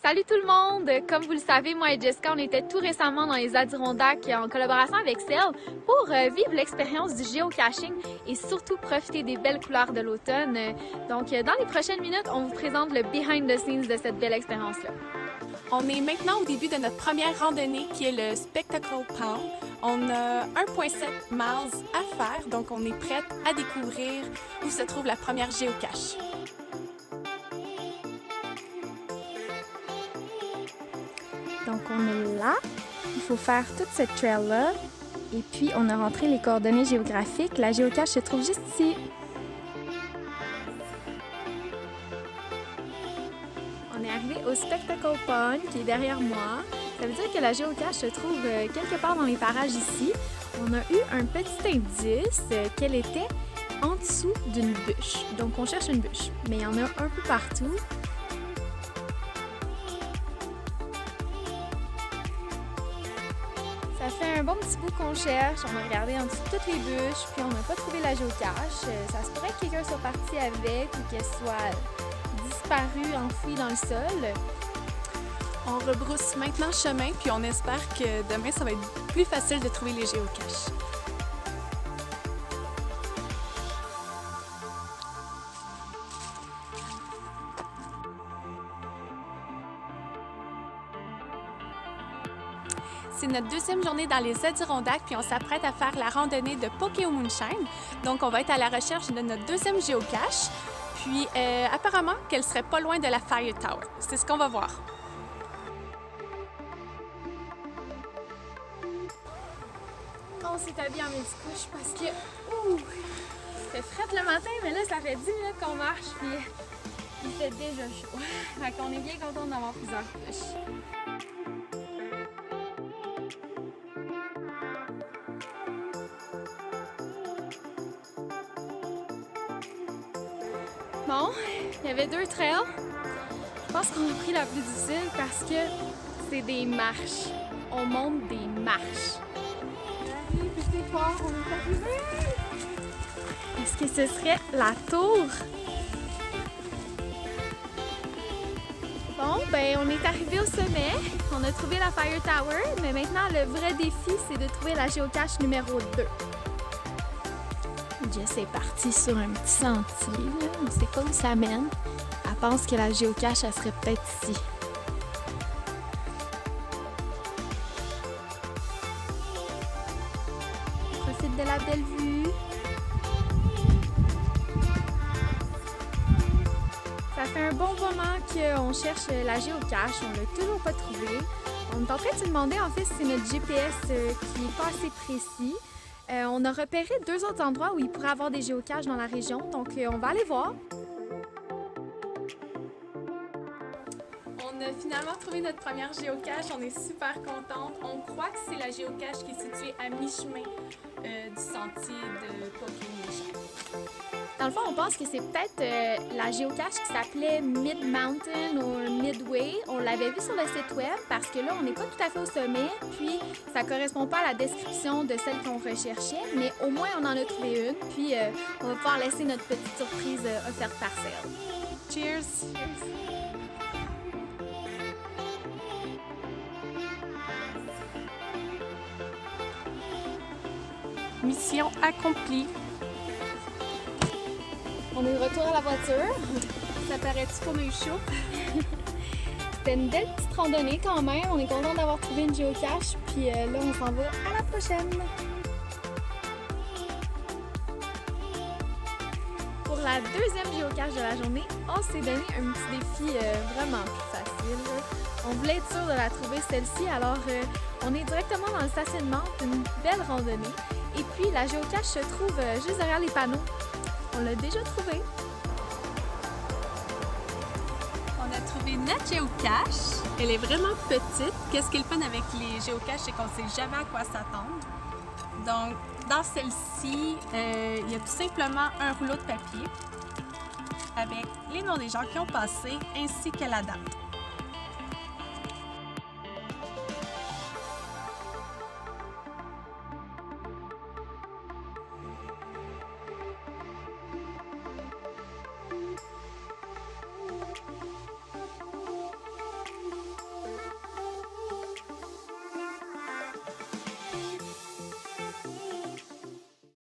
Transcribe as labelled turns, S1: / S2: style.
S1: Salut tout le monde! Comme vous le savez, moi et Jessica, on était tout récemment dans les Adirondacks en collaboration avec Cell pour vivre l'expérience du géocaching et surtout profiter des belles couleurs de l'automne. Donc, dans les prochaines minutes, on vous présente le behind the scenes de cette belle expérience-là.
S2: On est maintenant au début de notre première randonnée qui est le Spectacle Pound. On a 1,7 miles à faire, donc on est prête à découvrir où se trouve la première géocache.
S3: Donc on est là, il faut faire toute cette trail-là et puis on a rentré les coordonnées géographiques. La géocache se trouve juste ici. On est arrivé au Spectacle Pond qui est derrière moi. Ça veut dire que la géocache se trouve quelque part dans les parages ici. On a eu un petit indice qu'elle était en dessous d'une bûche. Donc on cherche une bûche, mais il y en a un peu partout. Ça fait un bon petit bout qu'on cherche, on a regardé en dessous de toutes les bûches, puis on n'a pas trouvé la géocache. Ça se pourrait que quelqu'un soit parti avec ou qu'elle soit disparue, enfouie dans le sol.
S2: On rebrousse maintenant chemin, puis on espère que demain, ça va être plus facile de trouver les géocaches. C'est notre deuxième journée dans les Adirondacks, puis on s'apprête à faire la randonnée de Poké au Moonshine. Donc, on va être à la recherche de notre deuxième géocache. Puis, apparemment, qu'elle serait pas loin de la Fire Tower. C'est ce qu'on va voir.
S1: On s'est habillé en multicouche parce que c'est frais le matin, mais là, ça fait 10 minutes qu'on marche, puis il fait déjà chaud. Fait qu'on est bien content d'avoir plusieurs couches. Bon, il y avait deux trails. Je pense qu'on a pris la plus difficile parce que c'est des marches. On monte des marches. Allez, petit fort, on est arrivé! Est-ce que ce serait la tour? Bon, ben on est arrivé au sommet. On a trouvé la Fire Tower, mais maintenant le vrai défi, c'est de trouver la géocache numéro 2. Jess est partie sur un petit sentier, là. On sait pas où ça mène. Elle pense que la géocache, elle serait peut-être ici. On profite de la belle vue. Ça fait un bon moment qu'on cherche la géocache. On l'a toujours pas trouvée. On est en train de se demander, en fait, si c'est notre GPS qui est pas assez précis. On a repéré deux autres endroits où il pourrait y avoir des géocaches dans la région, donc on va aller voir.
S2: On a finalement trouvé notre première géocache, on est super contente. On croit que c'est la géocache qui est située à mi-chemin du sentier de Poké Moonshine.
S1: Dans le fond, on pense que c'est peut-être la géocache qui s'appelait Mid-Mountain ou Midway. On l'avait vu sur le site web parce que là, on n'est pas tout à fait au sommet, puis ça correspond pas à la description de celle qu'on recherchait, mais au moins on en a trouvé une, puis on va pouvoir laisser notre petite surprise offerte par Cell.
S2: Cheers! Mission accomplie.
S1: On est de retour à la voiture.
S2: Ça paraît-tu qu'on a eu chaud?
S1: C'était une belle petite randonnée quand même. On est content d'avoir trouvé une géocache. Puis là, on s'en va à la prochaine. Pour la deuxième géocache de la journée, on s'est donné un petit défi vraiment plus facile. On voulait être sûr de la trouver celle-ci, alors on est directement dans le stationnement d'une belle randonnée. Et puis la géocache se trouve juste derrière les panneaux. On l'a déjà trouvé.
S2: On a trouvé notre géocache. Elle est vraiment petite. Qu'est-ce qui est le fun avec les géocaches, c'est qu'on ne sait jamais à quoi s'attendre. Donc, dans celle-ci, il y a tout simplement un rouleau de papier avec les noms des gens qui ont passé ainsi que la date.